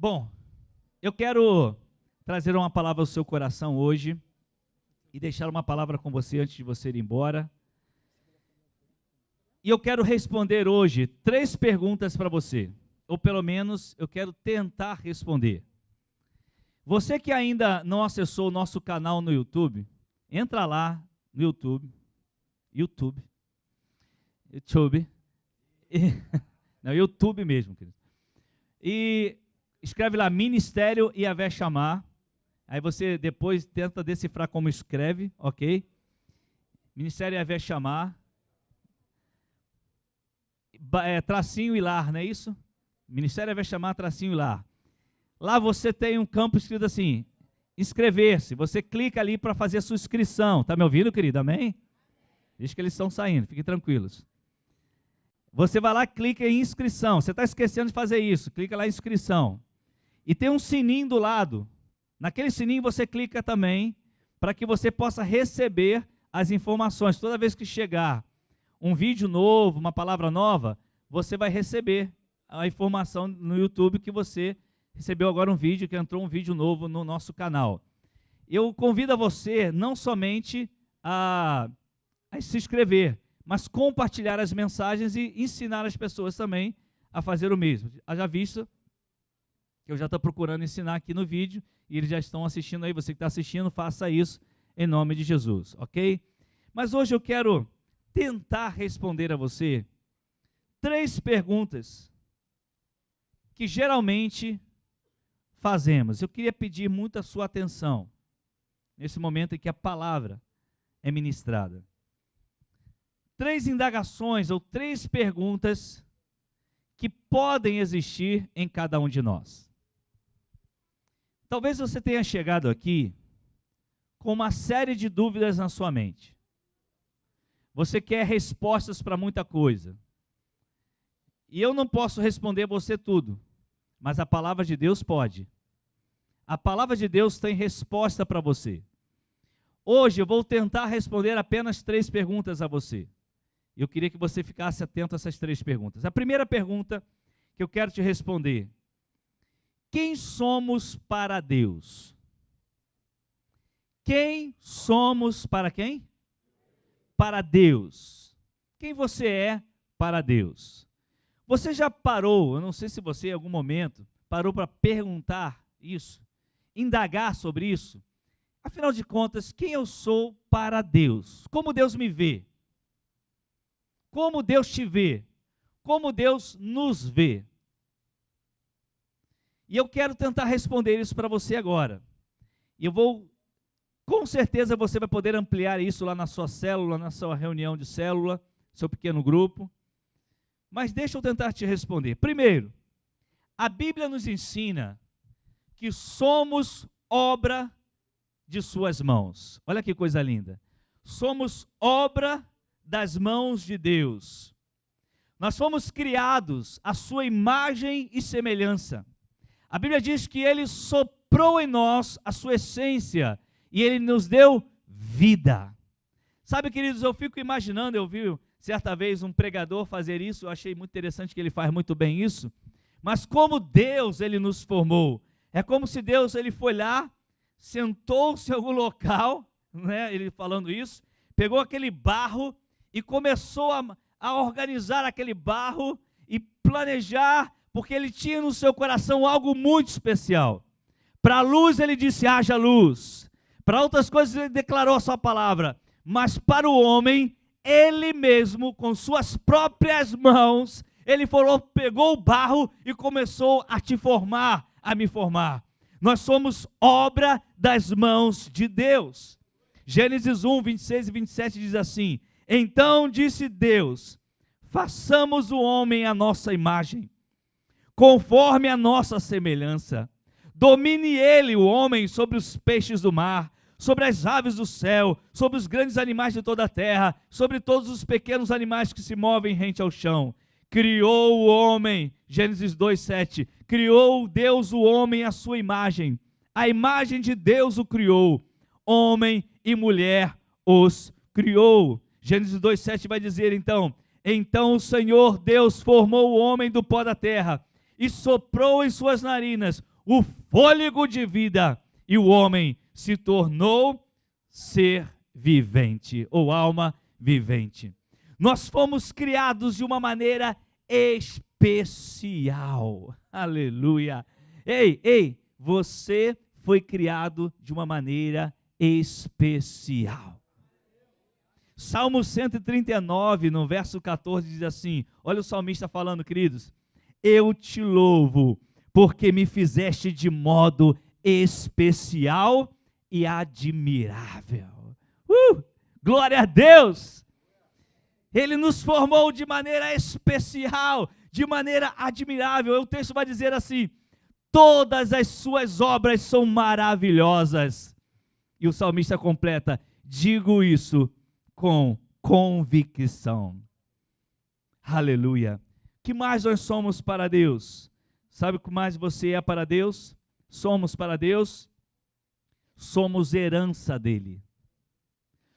Bom, eu quero trazer uma palavra ao seu coração hoje e deixar uma palavra com você antes de você ir embora. E eu quero responder hoje 3 perguntas para você, ou pelo menos eu quero tentar responder. Você que ainda não acessou o nosso canal no YouTube, entra lá no YouTube, não, YouTube mesmo, querido. E escreve lá Ministério Yahvé Shammah. Aí você depois tenta decifrar como escreve, ok? Ministério Yahvé Shammah. Tracinho Ilar, não é isso? Ministério Yahvé Shammah, tracinho Ilar. Lá você tem um campo escrito assim, inscrever-se. Você clica ali para fazer a sua inscrição. Tá me ouvindo, querido? Amém? Diz que eles estão saindo, fiquem tranquilos. Você vai lá, clica em inscrição. Você está esquecendo de fazer isso, clica lá em inscrição. E tem um sininho do lado. Naquele sininho você clica também, para que você possa receber as informações. Toda vez que chegar um vídeo novo, uma palavra nova, você vai receber a informação no YouTube que você recebeu agora um vídeo, que entrou um vídeo novo no nosso canal. Eu convido a você não somente a se inscrever, mas compartilhar as mensagens e ensinar as pessoas também a fazer o mesmo. Haja visto que eu já estou procurando ensinar aqui no vídeo, e eles já estão assistindo aí. Você que está assistindo, faça isso em nome de Jesus, ok? Mas hoje eu quero tentar responder a você 3 perguntas que geralmente fazemos. Eu queria pedir muito a sua atenção nesse momento em que a palavra é ministrada. 3 indagações ou 3 perguntas que podem existir em cada um de nós. Talvez você tenha chegado aqui com uma série de dúvidas na sua mente. Você quer respostas para muita coisa. E eu não posso responder você tudo, mas a palavra de Deus pode. A palavra de Deus tem resposta para você. Hoje eu vou tentar responder apenas 3 perguntas a você. Eu queria que você ficasse atento a essas 3 perguntas. A primeira pergunta que eu quero te responder: quem somos para Deus? Quem somos para quem? Para Deus. Quem você é para Deus? Você já parou, eu não sei se você em algum momento parou para perguntar isso, indagar sobre isso? Afinal de contas, quem eu sou para Deus? Como Deus me vê? Como Deus te vê? Como Deus nos vê? E eu quero tentar responder isso para você agora. E eu vou, com certeza você vai poder ampliar isso lá na sua célula, na sua reunião de célula, seu pequeno grupo. Mas deixa eu tentar te responder. Primeiro, a Bíblia nos ensina que somos obra de suas mãos. Olha que coisa linda. Somos obra das mãos de Deus. Nós fomos criados à sua imagem e semelhança. A Bíblia diz que Ele soprou em nós a sua essência e Ele nos deu vida. Sabe, queridos, eu fico imaginando, eu vi certa vez um pregador fazer isso, eu achei muito interessante que ele faz muito bem isso, mas como Deus, Ele nos formou. É como se Deus, Ele foi lá, sentou-se em algum local, né, Ele falando isso, pegou aquele barro e começou a organizar aquele barro e planejar, porque Ele tinha no seu coração algo muito especial. Para a luz Ele disse, haja luz. Para outras coisas Ele declarou a sua palavra. Mas para o homem, Ele mesmo, com suas próprias mãos, Ele falou, pegou o barro e começou a te formar, a me formar. Nós somos obra das mãos de Deus. Gênesis 1, 26 e 27 diz assim: então disse Deus, façamos o homem à nossa imagem, conforme a nossa semelhança. Domine ele, o homem, sobre os peixes do mar, sobre as aves do céu, sobre os grandes animais de toda a terra, sobre todos os pequenos animais que se movem rente ao chão. Criou o homem, Gênesis 2, 7, criou Deus o homem à sua imagem. A imagem de Deus o criou, homem e mulher os criou. Gênesis 2, 7 vai dizer então o Senhor Deus formou o homem do pó da terra e soprou em suas narinas o fôlego de vida, e o homem se tornou ser vivente, ou alma vivente. Nós fomos criados de uma maneira especial. Aleluia. Ei, você foi criado de uma maneira especial. Salmo 139, no verso 14, diz assim, olha o salmista falando, queridos: eu te louvo, porque me fizeste de modo especial e admirável. Glória a Deus! Ele nos formou de maneira especial, de maneira admirável. O texto vai dizer assim: todas as suas obras são maravilhosas. E o salmista completa: digo isso com convicção. Aleluia. O que mais nós somos para Deus? Sabe o que mais você é para Deus? Somos para Deus? Somos herança dele.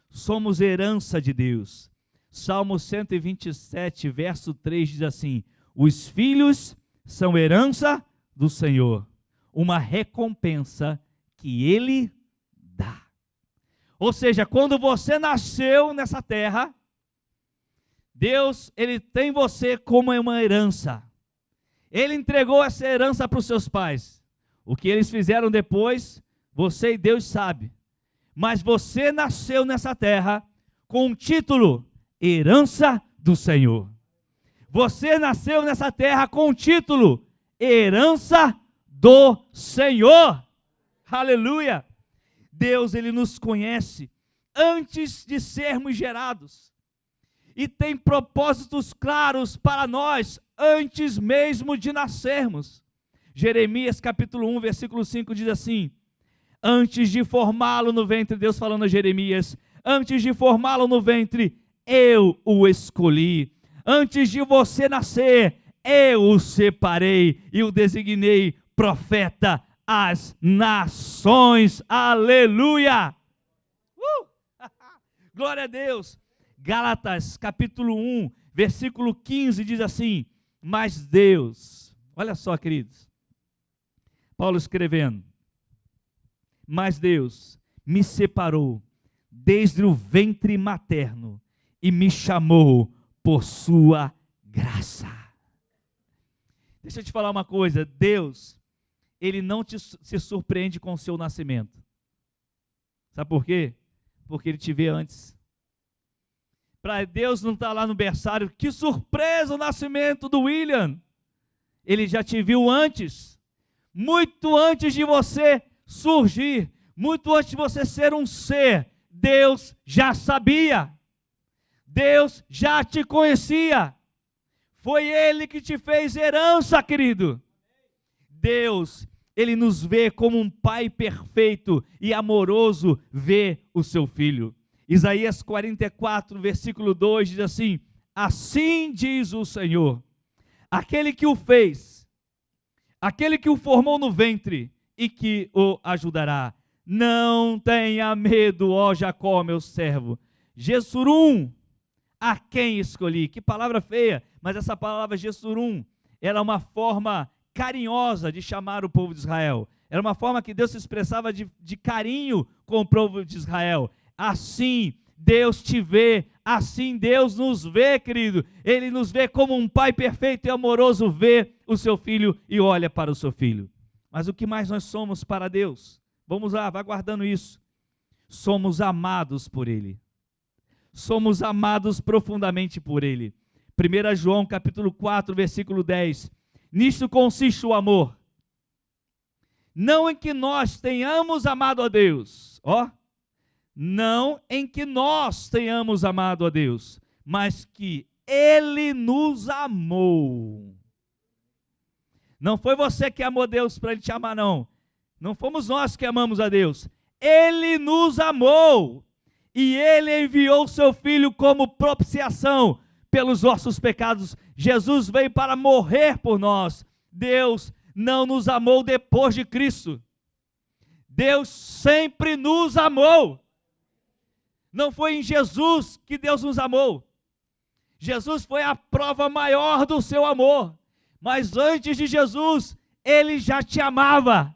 Somos herança de Deus. Salmo 127, verso 3 diz assim: os filhos são herança do Senhor, uma recompensa que Ele dá. Ou seja, quando você nasceu nessa terra, Deus, Ele tem você como uma herança. Ele entregou essa herança para os seus pais. O que eles fizeram depois, você e Deus sabe. Mas você nasceu nessa terra com um título: herança do Senhor. Você nasceu nessa terra com um título: herança do Senhor. Aleluia. Deus, Ele nos conhece antes de sermos gerados. E tem propósitos claros para nós antes mesmo de nascermos. Jeremias capítulo 1, versículo 5 diz assim: antes de formá-lo no ventre, Deus falando a Jeremias, antes de formá-lo no ventre, eu o escolhi. Antes de você nascer, eu o separei e o designei profeta às nações. Aleluia! Glória a Deus! Gálatas capítulo 1, versículo 15 diz assim: mas Deus, olha só, queridos, Paulo escrevendo, mas Deus me separou desde o ventre materno e me chamou por sua graça. Deixa eu te falar uma coisa: Deus, Ele não se surpreende com o seu nascimento. Sabe por quê? Porque Ele te vê antes. Para Deus não estar lá no berçário: que surpresa o nascimento do William. Ele já te viu antes, muito antes de você surgir, muito antes de você ser um ser. Deus já sabia, Deus já te conhecia. Foi Ele que te fez herança, querido. Deus, Ele nos vê como um pai perfeito e amoroso vê o seu filho. Isaías 44, versículo 2 diz assim: assim diz o Senhor, aquele que o fez, aquele que o formou no ventre e que o ajudará. Não tenha medo, ó Jacó, meu servo. Jesurum, a quem escolhi. Que palavra feia, mas essa palavra Jesurum era uma forma carinhosa de chamar o povo de Israel. Era uma forma que Deus se expressava de carinho com o povo de Israel. Assim Deus te vê, assim Deus nos vê, querido. Ele nos vê como um pai perfeito e amoroso vê o seu filho e olha para o seu filho. Mas o que mais nós somos para Deus? Vamos lá, vai guardando isso. Somos amados por Ele. Somos amados profundamente por Ele. 1 João capítulo 4, versículo 10. Nisto consiste o amor. Não em que nós tenhamos amado a Deus, não em que nós tenhamos amado a Deus, mas que Ele nos amou. Não foi você que amou Deus para Ele te amar, não. Não fomos nós que amamos a Deus. Ele nos amou. E Ele enviou o seu Filho como propiciação pelos nossos pecados. Jesus veio para morrer por nós. Deus não nos amou depois de Cristo. Deus sempre nos amou. Não foi em Jesus que Deus nos amou. Jesus foi a prova maior do seu amor. Mas antes de Jesus, Ele já te amava.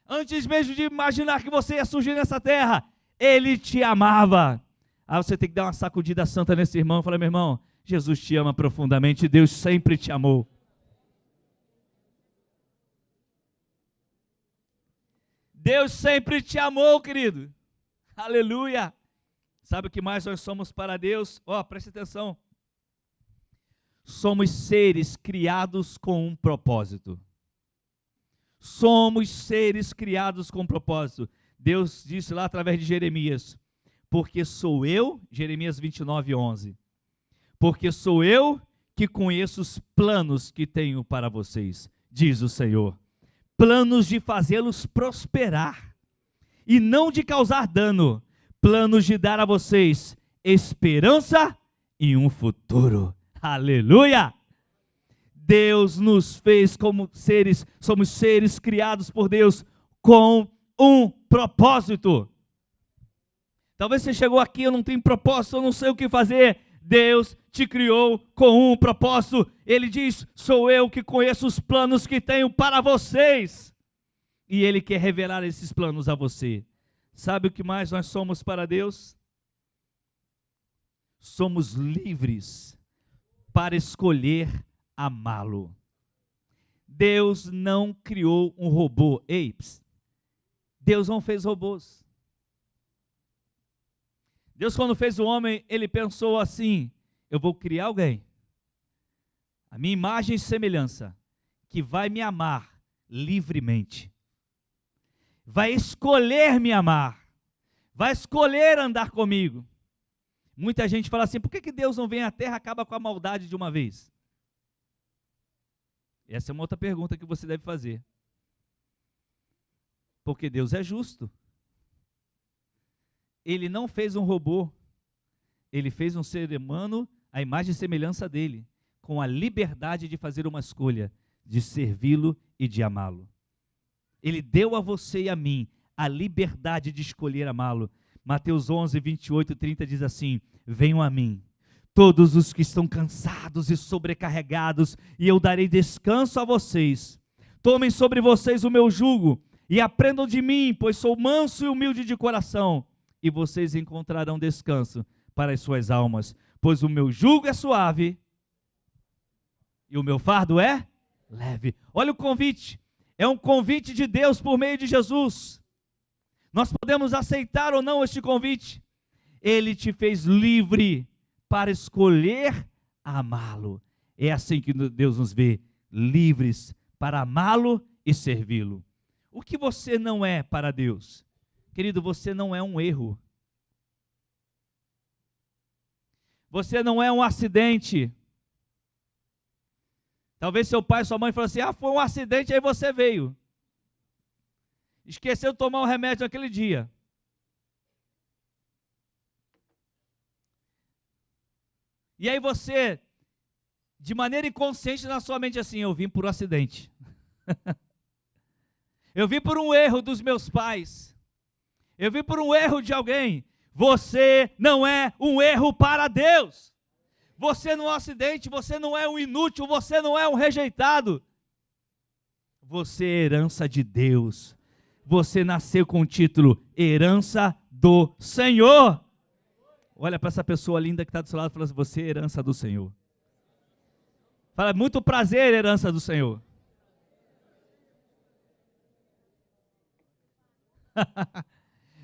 Antes mesmo de imaginar que você ia surgir nessa terra, Ele te amava. Aí você tem que dar uma sacudida santa nesse irmão e falar: meu irmão, Jesus te ama profundamente, Deus sempre te amou. Deus sempre te amou, querido. Aleluia. Sabe o que mais nós somos para Deus? Preste atenção. Somos seres criados com um propósito. Somos seres criados com um propósito. Deus disse lá através de Jeremias: porque sou eu, Jeremias 29:11, porque sou eu que conheço os planos que tenho para vocês, diz o Senhor. Planos de fazê-los prosperar e não de causar dano, planos de dar a vocês esperança e um futuro. Aleluia! Deus nos fez como seres, somos seres criados por Deus com um propósito. Talvez você chegou aqui: eu não tenho propósito, eu não sei o que fazer. Deus te criou com um propósito. Ele diz: sou eu que conheço os planos que tenho para vocês. E Ele quer revelar esses planos a você. Sabe o que mais nós somos para Deus? Somos livres para escolher amá-lo. Deus não criou um robô. Deus não fez robôs. Deus, quando fez o homem, Ele pensou assim: eu vou criar alguém, a minha imagem e semelhança, que vai me amar livremente, vai escolher me amar, vai escolher andar comigo. Muita gente fala assim: por que Deus não vem à terra e acaba com a maldade de uma vez? Essa é uma outra pergunta que você deve fazer. Porque Deus é justo. Ele não fez um robô, Ele fez um ser humano, a imagem e semelhança dele, com a liberdade de fazer uma escolha, de servi-lo e de amá-lo. Ele deu a você e a mim a liberdade de escolher amá-lo. Mateus 11, 28 e 30 diz assim: venham a mim, todos os que estão cansados e sobrecarregados, e eu darei descanso a vocês. Tomem sobre vocês o meu jugo, e aprendam de mim, pois sou manso e humilde de coração, e vocês encontrarão descanso para as suas almas, pois o meu jugo é suave e o meu fardo é leve. Olha o convite, é um convite de Deus por meio de Jesus. Nós podemos aceitar ou não este convite. Ele te fez livre para escolher amá-lo. É assim que Deus nos vê, livres para amá-lo e servi-lo. O que você não é para Deus? Querido, você não é um erro. Você não é um acidente. Talvez seu pai e sua mãe falem assim: foi um acidente, aí você veio. Esqueceu de tomar um remédio naquele dia. E aí você, de maneira inconsciente na sua mente, assim: eu vim por um acidente. Eu vim por um erro dos meus pais. Eu vim por um erro de alguém. Você não é um erro para Deus. Você não é um acidente, você não é um inútil, você não é um rejeitado. Você é herança de Deus. Você nasceu com o título herança do Senhor. Olha para essa pessoa linda que está do seu lado e fala assim: você é herança do Senhor. Fala: muito prazer, herança do Senhor.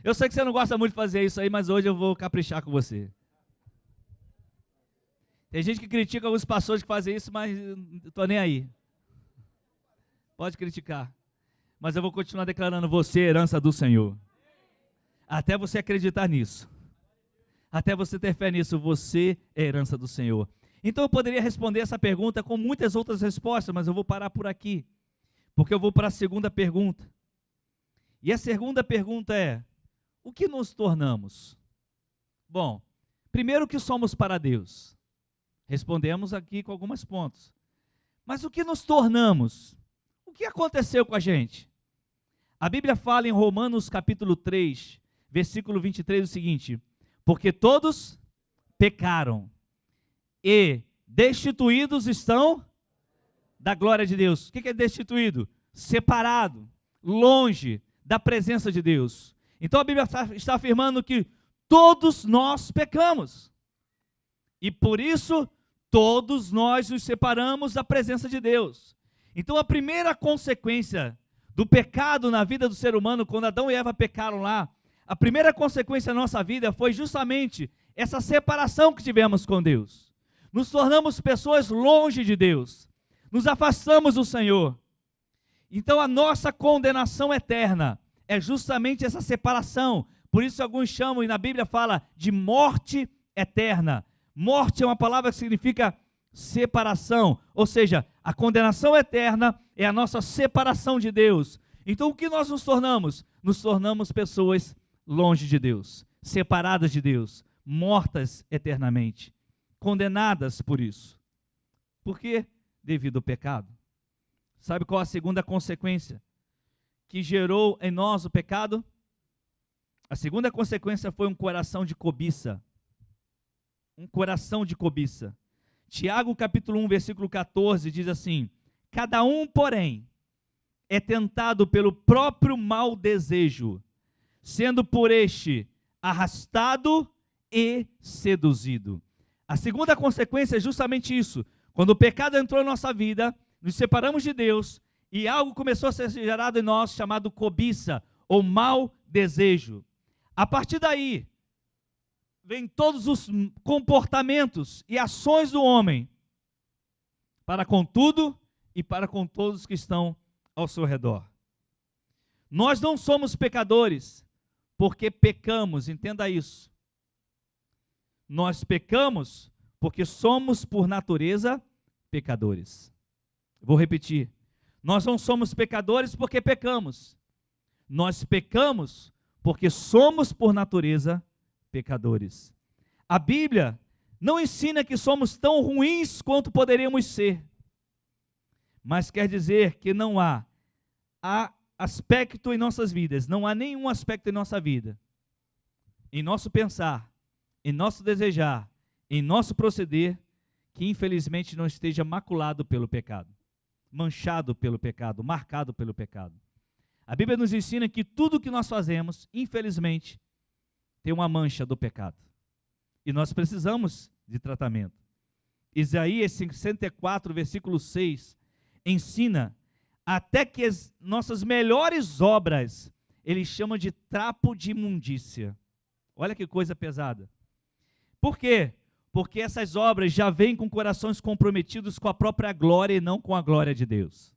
Eu sei que você não gosta muito de fazer isso aí, mas hoje eu vou caprichar com você. Tem gente que critica alguns pastores que fazem isso, mas eu estou nem aí. Pode criticar. Mas eu vou continuar declarando: você é herança do Senhor. Até você acreditar nisso. Até você ter fé nisso, você é herança do Senhor. Então eu poderia responder essa pergunta com muitas outras respostas, mas eu vou parar por aqui. Porque eu vou para a segunda pergunta. E a segunda pergunta é: o que nos tornamos? Bom, primeiro, o que somos para Deus? Respondemos aqui com alguns pontos. Mas o que nos tornamos? O que aconteceu com a gente? A Bíblia fala em Romanos capítulo 3, versículo 23 o seguinte: porque todos pecaram e destituídos estão da glória de Deus. O que é destituído? Separado, longe da presença de Deus. Então a Bíblia está afirmando que todos nós pecamos. E por isso, todos nós nos separamos da presença de Deus. Então a primeira consequência do pecado na vida do ser humano, quando Adão e Eva pecaram lá, a primeira consequência na nossa vida foi justamente essa separação que tivemos com Deus. Nos tornamos pessoas longe de Deus. Nos afastamos do Senhor. Então a nossa condenação eterna é justamente essa separação. Por isso alguns chamam, e na Bíblia fala, de morte eterna. Morte é uma palavra que significa separação. Ou seja, a condenação eterna é a nossa separação de Deus. Então o que nós nos tornamos? Nos tornamos pessoas longe de Deus, separadas de Deus, mortas eternamente, condenadas por isso. Por quê? Devido ao pecado. Sabe qual a segunda consequência que gerou em nós o pecado? A segunda consequência foi um coração de cobiça. Um coração de cobiça. Tiago capítulo 1, versículo 14 diz assim: cada um, porém, é tentado pelo próprio mau desejo, sendo por este arrastado e seduzido. A segunda consequência é justamente isso. Quando o pecado entrou em nossa vida, nos separamos de Deus e algo começou a ser gerado em nós chamado cobiça ou mau desejo. A partir daí, vem todos os comportamentos e ações do homem para com tudo e para com todos que estão ao seu redor. Nós não somos pecadores porque pecamos, entenda isso. Nós pecamos porque somos por natureza pecadores. Vou repetir. Nós não somos pecadores porque pecamos. Nós pecamos porque somos por natureza pecadores. A Bíblia não ensina que somos tão ruins quanto poderíamos ser, mas quer dizer que não há aspecto em nossas vidas, não há nenhum aspecto em nossa vida, em nosso pensar, em nosso desejar, em nosso proceder, que infelizmente não esteja maculado pelo pecado, manchado pelo pecado, marcado pelo pecado. A Bíblia nos ensina que tudo que nós fazemos, infelizmente, tem uma mancha do pecado. E nós precisamos de tratamento. Isaías 64, versículo 6, ensina até que as nossas melhores obras, ele chama de trapo de imundícia. Olha que coisa pesada. Por quê? Porque essas obras já vêm com corações comprometidos com a própria glória e não com a glória de Deus.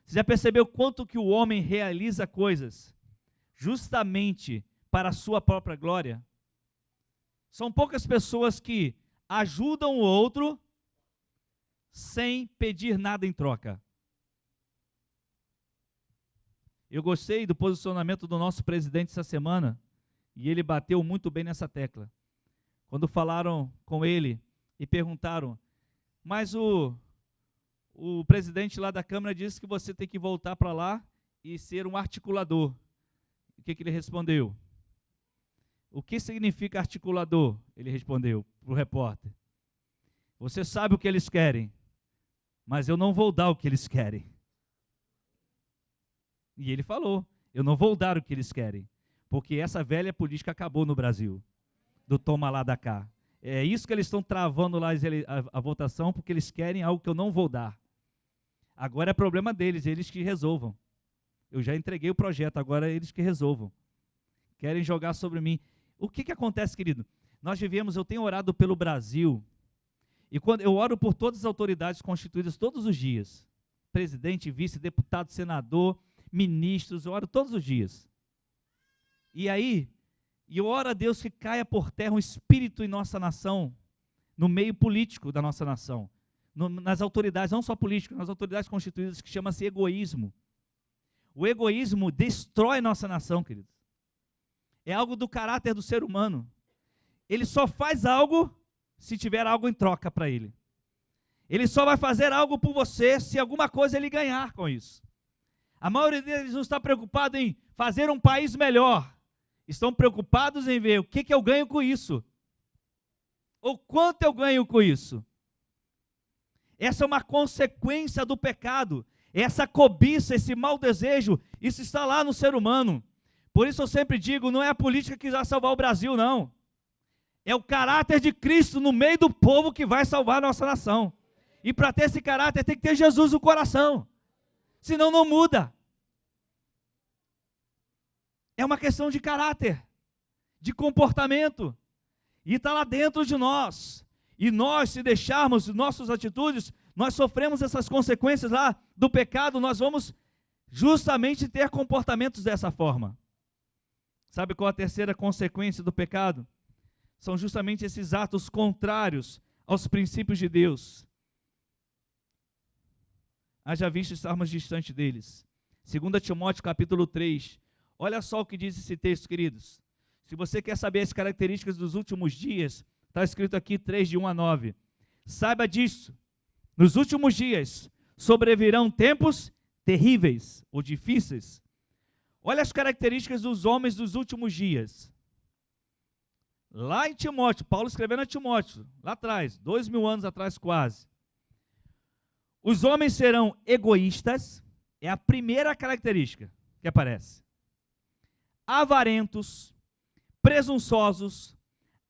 Você já percebeu quanto que o homem realiza coisas justamente para a sua própria glória? São poucas pessoas que ajudam o outro sem pedir nada em troca. Eu gostei do posicionamento do nosso presidente essa semana, e ele bateu muito bem nessa tecla. Quando falaram com ele e perguntaram, mas o presidente lá da Câmara disse que você tem que voltar para lá e ser um articulador. O que ele respondeu? O que significa articulador? Ele respondeu para o repórter. Você sabe o que eles querem, mas eu não vou dar o que eles querem. E ele falou, eu não vou dar o que eles querem, porque essa velha política acabou no Brasil, do toma lá da cá. É isso que eles estão travando lá a votação, porque eles querem algo que eu não vou dar. Agora é problema deles, eles que resolvam. Eu já entreguei o projeto, agora é eles que resolvam. Querem jogar sobre mim. O que acontece, querido? Nós vivemos, eu tenho orado pelo Brasil, e quando eu oro por todas as autoridades constituídas todos os dias, presidente, vice, deputado, senador, ministros, eu oro todos os dias. E aí, eu oro a Deus que caia por terra um espírito em nossa nação, no meio político da nossa nação, nas autoridades, não só políticas, nas autoridades constituídas, que chama-se egoísmo. O egoísmo destrói nossa nação, queridos. É algo do caráter do ser humano. Ele só faz algo se tiver algo em troca para ele. Ele só vai fazer algo por você se alguma coisa ele ganhar com isso. A maioria deles não está preocupado em fazer um país melhor. Estão preocupados em ver o que eu ganho com isso. Ou quanto eu ganho com isso. Essa é uma consequência do pecado. Essa cobiça, esse mau desejo, isso está lá no ser humano. Por isso eu sempre digo, não é a política que vai salvar o Brasil, não. É o caráter de Cristo no meio do povo que vai salvar a nossa nação. E para ter esse caráter tem que ter Jesus no coração. Senão não muda. É uma questão de caráter, de comportamento. E está lá dentro de nós. E nós, se deixarmos nossas atitudes, nós sofremos essas consequências lá do pecado, nós vamos justamente ter comportamentos dessa forma. Sabe qual a terceira consequência do pecado? São justamente esses atos contrários aos princípios de Deus. Haja visto estarmos distante deles. 2 Timóteo capítulo 3. Olha só o que diz esse texto, queridos. Se você quer saber as características dos últimos dias, está escrito aqui 3, de 1 a 9. Saiba disso. Nos últimos dias sobrevirão tempos terríveis ou difíceis. Olha as características dos homens dos últimos dias. Lá em Timóteo, Paulo escrevendo a Timóteo, lá atrás, 2000 anos atrás quase. Os homens serão egoístas, é a primeira característica que aparece. Avarentos, presunçosos,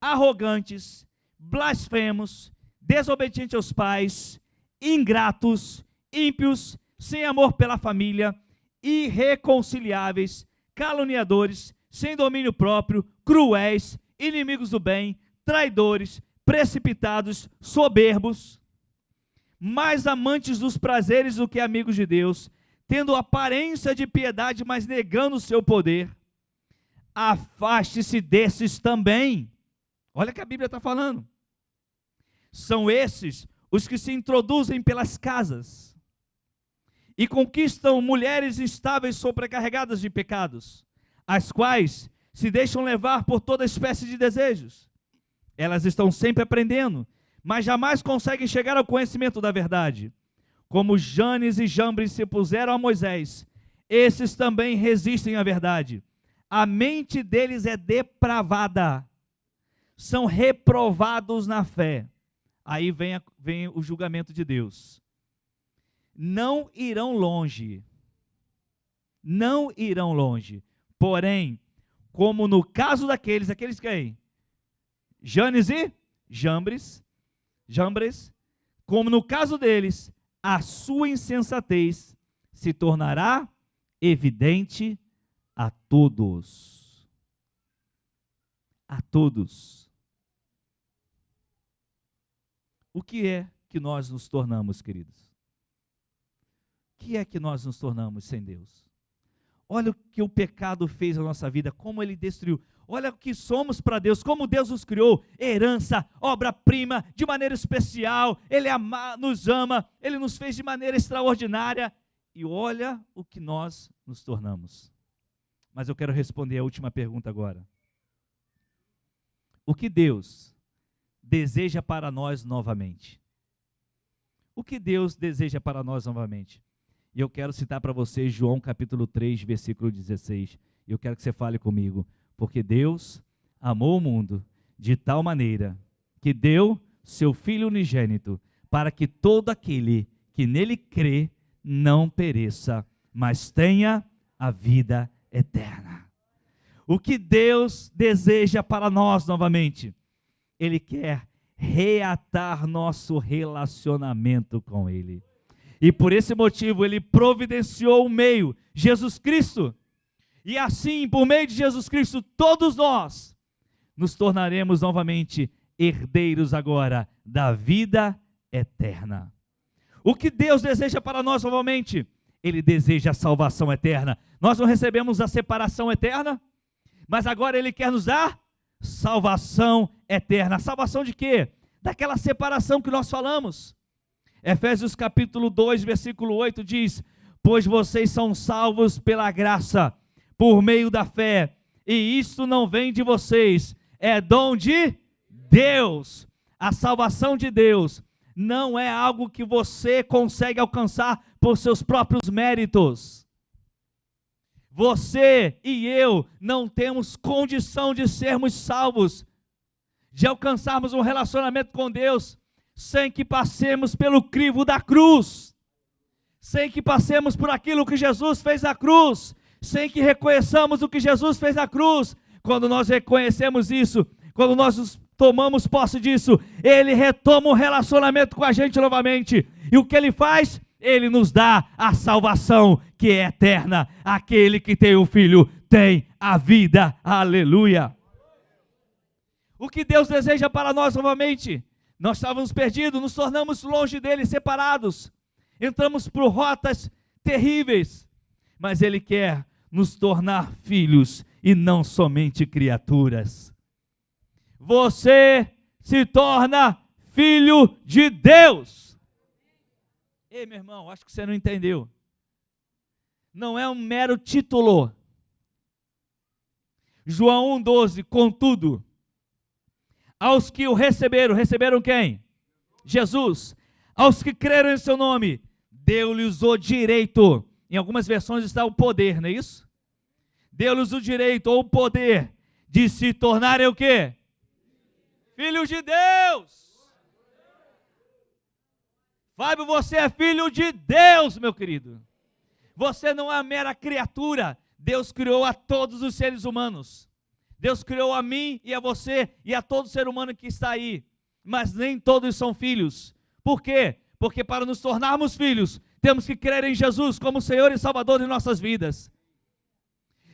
arrogantes, blasfemos, desobedientes aos pais, ingratos, ímpios, sem amor pela família, irreconciliáveis, caluniadores, sem domínio próprio, cruéis, inimigos do bem, traidores, precipitados, soberbos, mais amantes dos prazeres do que amigos de Deus, tendo aparência de piedade, mas negando o seu poder. Afaste-se desses também. Olha o que a Bíblia está falando. São esses os que se introduzem pelas casas e conquistam mulheres instáveis sobrecarregadas de pecados, as quais se deixam levar por toda espécie de desejos. Elas estão sempre aprendendo, mas jamais conseguem chegar ao conhecimento da verdade. Como Janes e Jambres se puseram a Moisés, esses também resistem à verdade. A mente deles é depravada, são reprovados na fé. Aí vem o julgamento de Deus. Não irão longe, porém, como no caso daqueles quem? Janes e Jambres, como no caso deles, a sua insensatez se tornará evidente a todos. A todos. O que é que nós nos tornamos, queridos? O que é que nós nos tornamos sem Deus? Olha o que o pecado fez na nossa vida, como ele destruiu. Olha o que somos para Deus, como Deus nos criou, herança, obra-prima, de maneira especial. Ele nos ama, Ele nos fez de maneira extraordinária. E olha o que nós nos tornamos. Mas eu quero responder a última pergunta agora. O que Deus deseja para nós novamente? O que Deus deseja para nós novamente? E eu quero citar para vocês João capítulo 3, versículo 16. E eu quero que você fale comigo. Porque Deus amou o mundo de tal maneira que deu seu Filho unigênito, para que todo aquele que nele crê não pereça, mas tenha a vida eterna. O que Deus deseja para nós novamente? Ele quer reatar nosso relacionamento com Ele. E por esse motivo Ele providenciou um meio, Jesus Cristo. E assim, por meio de Jesus Cristo, todos nós nos tornaremos novamente herdeiros agora da vida eterna. O que Deus deseja para nós novamente? Ele deseja a salvação eterna. Nós não recebemos a separação eterna, mas agora Ele quer nos dar salvação eterna. Salvação de quê? Daquela separação que nós falamos. Efésios capítulo 2, versículo 8 diz: pois vocês são salvos pela graça, por meio da fé, e isso não vem de vocês, é dom de Deus. A salvação de Deus não é algo que você consegue alcançar por seus próprios méritos. Você e eu não temos condição de sermos salvos, de alcançarmos um relacionamento com Deus, sem que passemos pelo crivo da cruz, sem que passemos por aquilo que Jesus fez na cruz, sem que reconheçamos o que Jesus fez na cruz. Quando nós reconhecemos isso, quando nós tomamos posse disso, Ele retoma um relacionamento com a gente novamente. E o que Ele faz? Ele nos dá a salvação que é eterna. Aquele que tem o Filho tem a vida. Aleluia! O que Deus deseja para nós novamente? Nós estávamos perdidos, nos tornamos longe dele, separados. Entramos por rotas terríveis. Mas Ele quer nos tornar filhos e não somente criaturas. Você se torna filho de Deus. Ei, meu irmão, acho que você não entendeu. Não é um mero título. João 1,12, contudo, aos que o receberam, receberam quem? Jesus. Aos que creram em seu nome, deu-lhes o direito. Em algumas versões está o poder, não é isso? Deu-lhes o direito ou o poder de se tornarem o quê? Filhos de Deus. Fábio, você é filho de Deus, meu querido. Você não é uma mera criatura. Deus criou a todos os seres humanos. Deus criou a mim e a você e a todo ser humano que está aí. Mas nem todos são filhos. Por quê? Porque para nos tornarmos filhos, temos que crer em Jesus como Senhor e Salvador de nossas vidas.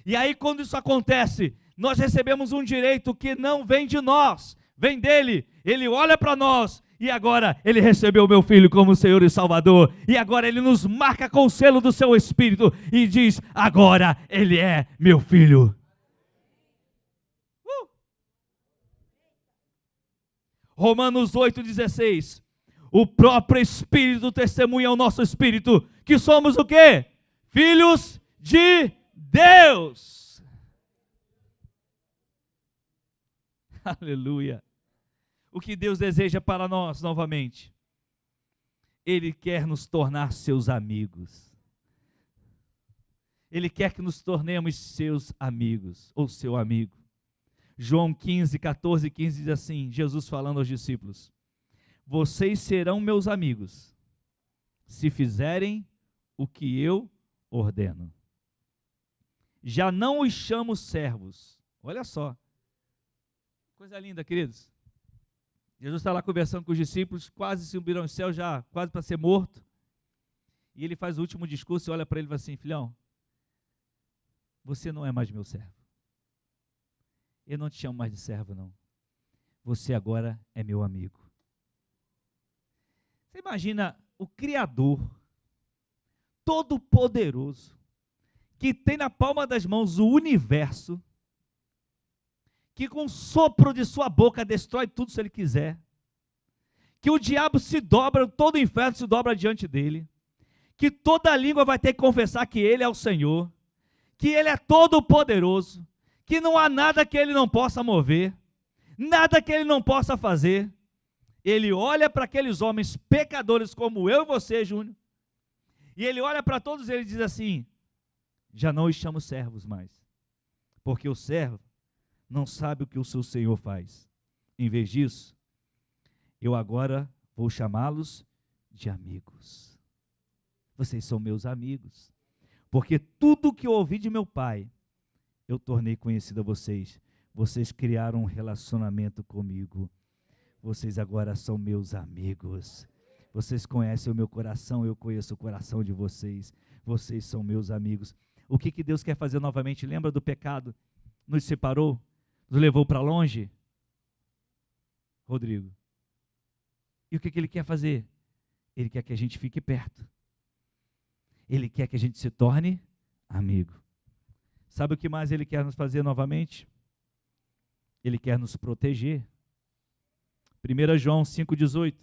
E aí, quando isso acontece, nós recebemos um direito que não vem de nós, vem dele. Ele olha para nós e agora Ele recebeu o meu filho como Senhor e Salvador. E agora Ele nos marca com o selo do seu Espírito e diz, agora Ele é meu filho. Romanos 8,16. O próprio Espírito testemunha ao nosso Espírito que somos o quê? Filhos de Deus. Aleluia. O que Deus deseja para nós novamente? Ele quer nos tornar seus amigos. Ele quer que nos tornemos seus amigos, ou seu amigo. João 15, 14 e 15 diz assim, Jesus falando aos discípulos, vocês serão meus amigos, se fizerem o que eu ordeno. Já não os chamo servos. Olha só, coisa linda, queridos. Jesus está lá conversando com os discípulos, quase subiram ao céu, já quase para ser morto. E ele faz o último discurso e olha para ele e fala assim, filhão, você não é mais meu servo. Eu não te chamo mais de servo, não. Você agora é meu amigo. Você imagina o Criador, todo-poderoso, que tem na palma das mãos o universo, que com o sopro de sua boca destrói tudo se ele quiser, que o diabo se dobra, todo o inferno se dobra diante dele, que toda língua vai ter que confessar que ele é o Senhor, que ele é todo-poderoso, que não há nada que ele não possa mover, nada que ele não possa fazer. Ele olha para aqueles homens pecadores como eu e você, Júnior, e ele olha para todos eles e diz assim, já não os chamo servos mais, porque o servo não sabe o que o seu Senhor faz. Em vez disso, eu agora vou chamá-los de amigos. Vocês são meus amigos, porque tudo que eu ouvi de meu Pai, eu tornei conhecido a vocês. Vocês criaram um relacionamento comigo. Vocês agora são meus amigos. Vocês conhecem o meu coração, eu conheço o coração de vocês. Vocês são meus amigos. O que Deus quer fazer novamente? Lembra do pecado? Nos separou? Nos levou para longe? Rodrigo. E o que Ele quer fazer? Ele quer que a gente fique perto. Ele quer que a gente se torne amigo. Sabe o que mais Ele quer nos fazer novamente? Ele quer nos proteger. 1 João 5,18.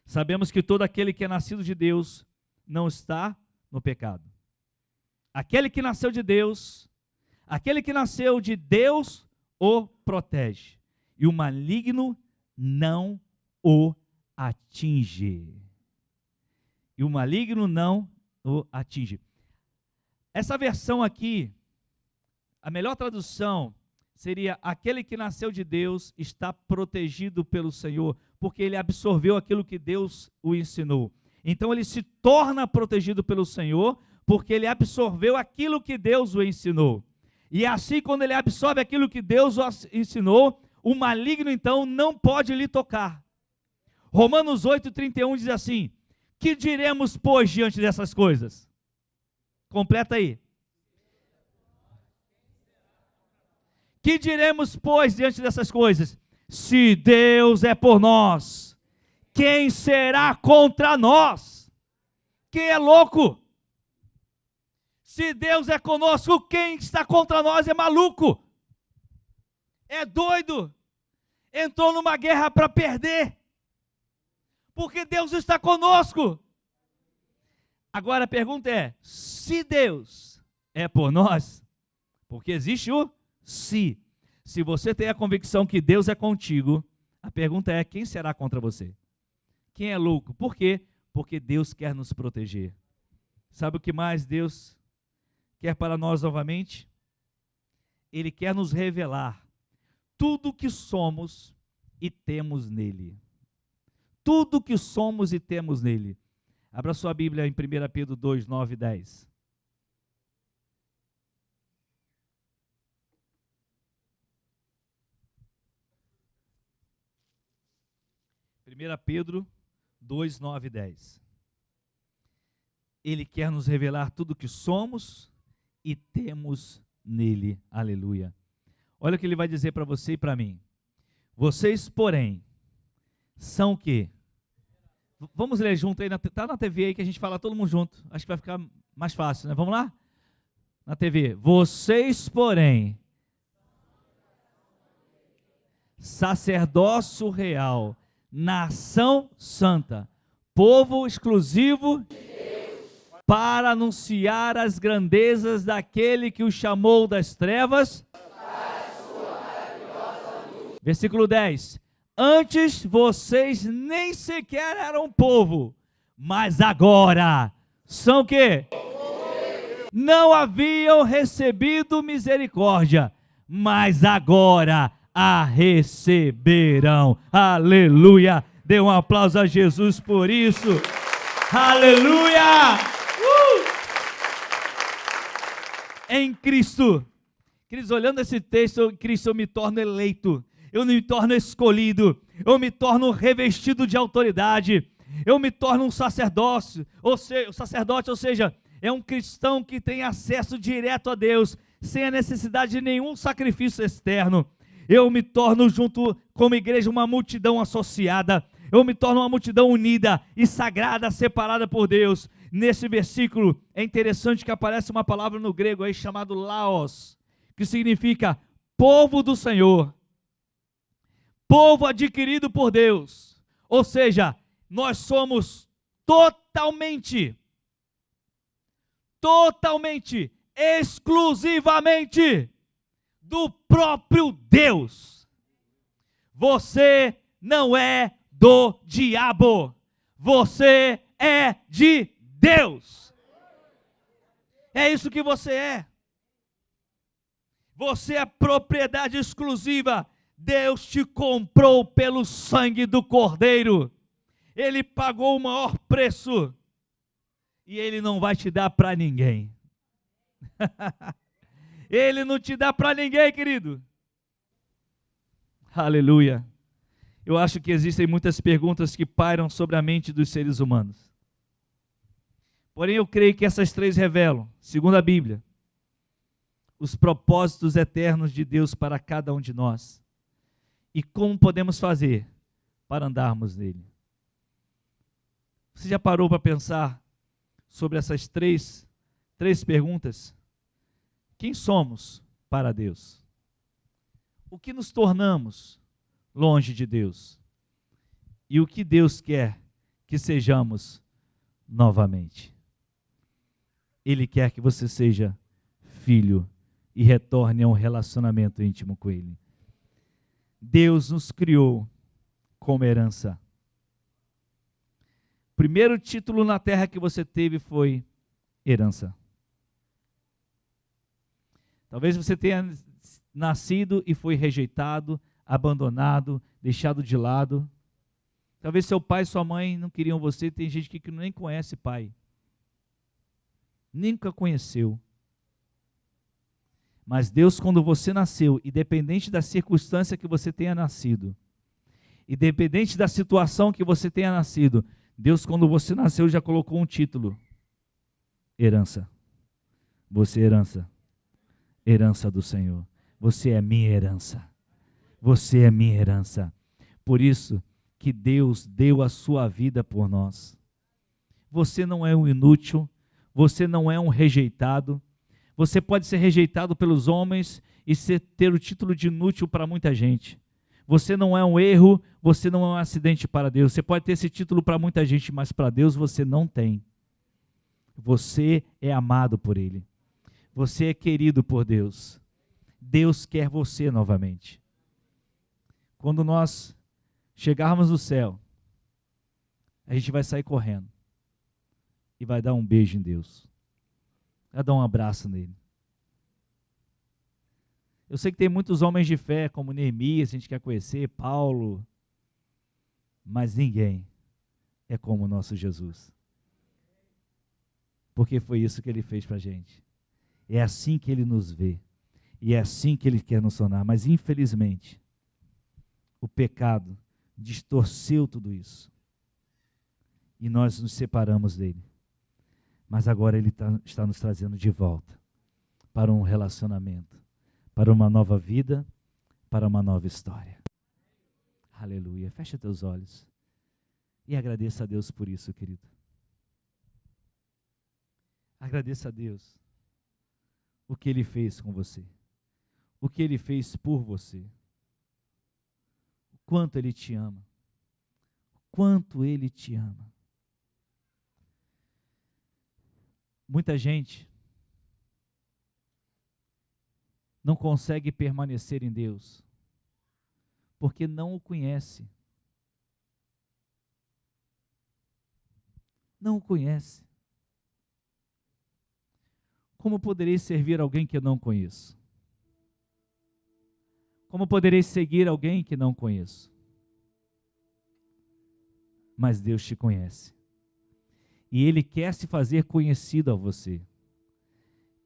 Sabemos que todo aquele que é nascido de Deus não está no pecado. Aquele que nasceu de Deus, o protege. E o maligno não o atinge. E o maligno não o atinge. Essa versão aqui, a melhor tradução seria, aquele que nasceu de Deus está protegido pelo Senhor, porque ele absorveu aquilo que Deus o ensinou. Então ele se torna protegido pelo Senhor, porque ele absorveu aquilo que Deus o ensinou. E assim, quando ele absorve aquilo que Deus o ensinou, o maligno então não pode lhe tocar. Romanos 8:31 diz assim: que diremos, pois, diante dessas coisas? Completa aí. Que diremos, pois, diante dessas coisas? Se Deus é por nós, quem será contra nós? Quem é louco? Se Deus é conosco, quem está contra nós é maluco, é doido, entrou numa guerra para perder, porque Deus está conosco. Agora a pergunta é, se Deus é por nós, porque existe o se. Se você tem a convicção que Deus é contigo, a pergunta é, quem será contra você? Quem é louco? Por quê? Porque Deus quer nos proteger. Sabe o que mais Deus quer para nós novamente? Ele quer nos revelar tudo que somos e temos nele. Tudo que somos e temos nele. Abra sua Bíblia em 1 Pedro 2, 9 e 10. 1 Pedro 2, 9 e 10. Ele quer nos revelar tudo que somos e temos nele. Aleluia. Olha o que ele vai dizer para você e para mim. Vocês, porém, são o quê? Vamos ler junto aí, está na TV aí que a gente fala todo mundo junto. Acho que vai ficar mais fácil, né? Vamos lá? Na TV. Vocês, porém, sacerdócio real, nação santa, povo exclusivo para anunciar as grandezas daquele que o chamou das trevas. Versículo 10. Antes vocês nem sequer eram povo, mas agora são o quê? Não haviam recebido misericórdia, mas agora a receberão. Aleluia! Dê um aplauso a Jesus por isso. Aleluia! Em Cristo. Queridos, olhando esse texto, em Cristo eu me torno eleito, eu me torno escolhido, eu me torno revestido de autoridade, eu me torno um sacerdócio, ou seja, é um cristão que tem acesso direto a Deus, sem a necessidade de nenhum sacrifício externo. Eu me torno, junto como igreja, uma multidão associada, eu me torno uma multidão unida e sagrada, separada por Deus. Nesse versículo é interessante que aparece uma palavra no grego aí chamado laos, que significa povo do Senhor, povo adquirido por Deus. Ou seja, nós somos totalmente, exclusivamente do próprio Deus. Você não é do diabo, você é de Deus. É isso que você é. Você é propriedade exclusiva. Deus te comprou pelo sangue do Cordeiro. Ele pagou o maior preço. E Ele não vai te dar para ninguém. Ele não te dá para ninguém, querido. Aleluia. Eu acho que existem muitas perguntas que pairam sobre a mente dos seres humanos. Porém, eu creio que essas três revelam, segundo a Bíblia, os propósitos eternos de Deus para cada um de nós. E como podemos fazer para andarmos nele. Você já parou para pensar sobre essas três perguntas? Quem somos para Deus? O que nos tornamos longe de Deus? E o que Deus quer que sejamos novamente? Ele quer que você seja filho e retorne a um relacionamento íntimo com Ele. Deus nos criou como herança. O primeiro título na terra que você teve foi herança. Talvez você tenha nascido e foi rejeitado, abandonado, deixado de lado. Talvez seu pai e sua mãe não queriam você. Tem gente que nem conhece pai. Nunca conheceu. Mas Deus, quando você nasceu, independente da circunstância que você tenha nascido, independente da situação que você tenha nascido, Deus, quando você nasceu, já colocou um título: herança. Você é herança. Herança do Senhor. Você é minha herança. Você é minha herança. Por isso que Deus deu a sua vida por nós. Você não é um inútil. Você não é um rejeitado. Você pode ser rejeitado pelos homens e ter o título de inútil para muita gente. Você não é um erro, você não é um acidente para Deus. Você pode ter esse título para muita gente, mas para Deus você não tem. Você é amado por Ele. Você é querido por Deus. Deus quer você novamente. Quando nós chegarmos no céu, a gente vai sair correndo e vai dar um beijo em Deus. Vai dar um abraço nele. Eu sei que tem muitos homens de fé, como Neemias, a gente quer conhecer, Paulo, mas ninguém é como o nosso Jesus. Porque foi isso que ele fez para a gente. É assim que ele nos vê. E é assim que ele quer nos tornar. Mas infelizmente, o pecado distorceu tudo isso. E nós nos separamos dele. Mas agora ele está nos trazendo de volta para um relacionamento, para uma nova vida, para uma nova história. Aleluia. Fecha teus olhos e agradeça a Deus por isso, querido. Agradeça a Deus o que Ele fez com você, o que Ele fez por você, o quanto Ele te ama, o quanto Ele te ama. Muita gente não consegue permanecer em Deus, porque não o conhece. Não o conhece. Como poderei servir alguém que eu não conheço? Como poderei seguir alguém que não conheço? Mas Deus te conhece. E Ele quer se fazer conhecido a você.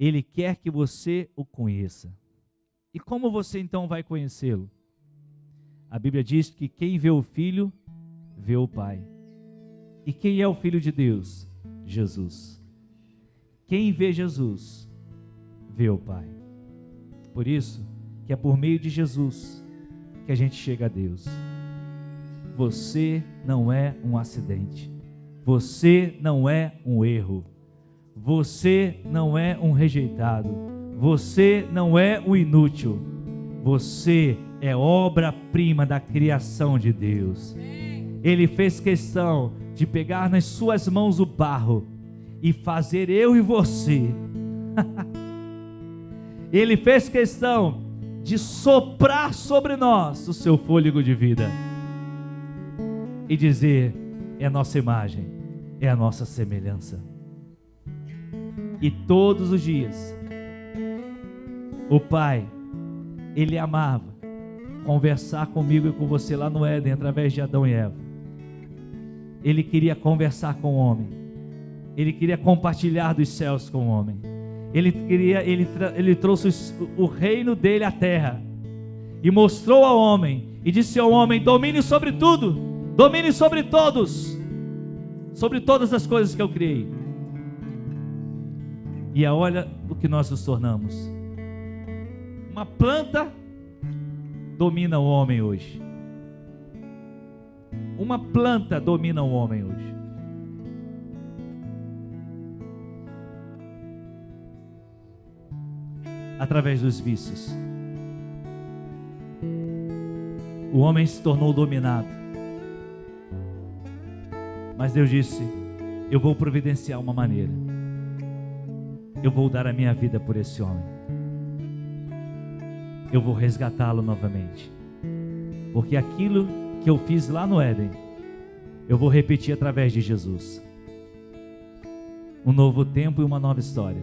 Ele quer que você o conheça. E como você então vai conhecê-lo? A Bíblia diz que quem vê o Filho, vê o Pai. E quem é o Filho de Deus? Jesus. Quem vê Jesus, vê o Pai. Por isso, que é por meio de Jesus que a gente chega a Deus. Você não é um acidente. Você não é um erro. Você não é um rejeitado. Você não é um inútil. Você é obra-prima da criação de Deus. Ele fez questão de pegar nas suas mãos o barro e fazer eu e você. Ele fez questão de soprar sobre nós o seu fôlego de vida e dizer: é a nossa imagem, é a nossa semelhança. E todos os dias o Pai, Ele amava conversar comigo e com você lá no Éden, através de Adão e Eva. Ele queria conversar com o homem. Ele queria compartilhar dos céus com o homem. Ele trouxe o reino dele à terra e mostrou ao homem e disse ao homem: domine sobre tudo, domine sobre todos, sobre todas as coisas que eu criei. E olha o que nós nos tornamos. Uma planta domina o homem hoje. Uma planta domina o homem hoje. Através dos vícios. O homem se tornou dominado. Mas Deus disse: eu vou providenciar uma maneira. Eu vou dar a minha vida por esse homem. Eu vou resgatá-lo novamente. Porque aquilo que eu fiz lá no Éden, eu vou repetir através de Jesus. Um novo tempo e uma nova história.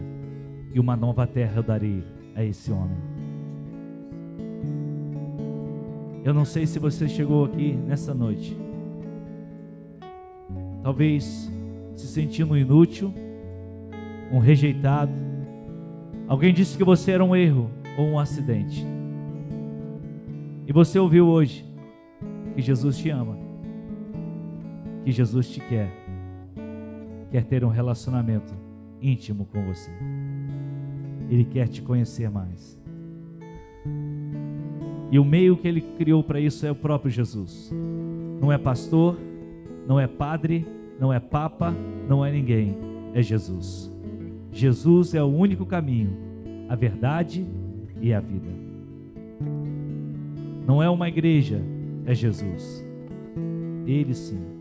E uma nova terra eu darei a esse homem. Eu não sei se você chegou aqui nessa noite talvez se sentindo inútil, um rejeitado. Alguém disse que você era um erro ou um acidente. E você ouviu hoje que Jesus te ama, que Jesus te quer ter um relacionamento íntimo com você. Ele quer te conhecer mais. E o meio que Ele criou para isso é o próprio Jesus. Não é pastor, não é padre, não é papa, não é ninguém, é Jesus. Jesus é o único caminho, a verdade e a vida. Não é uma igreja, é Jesus. Ele sim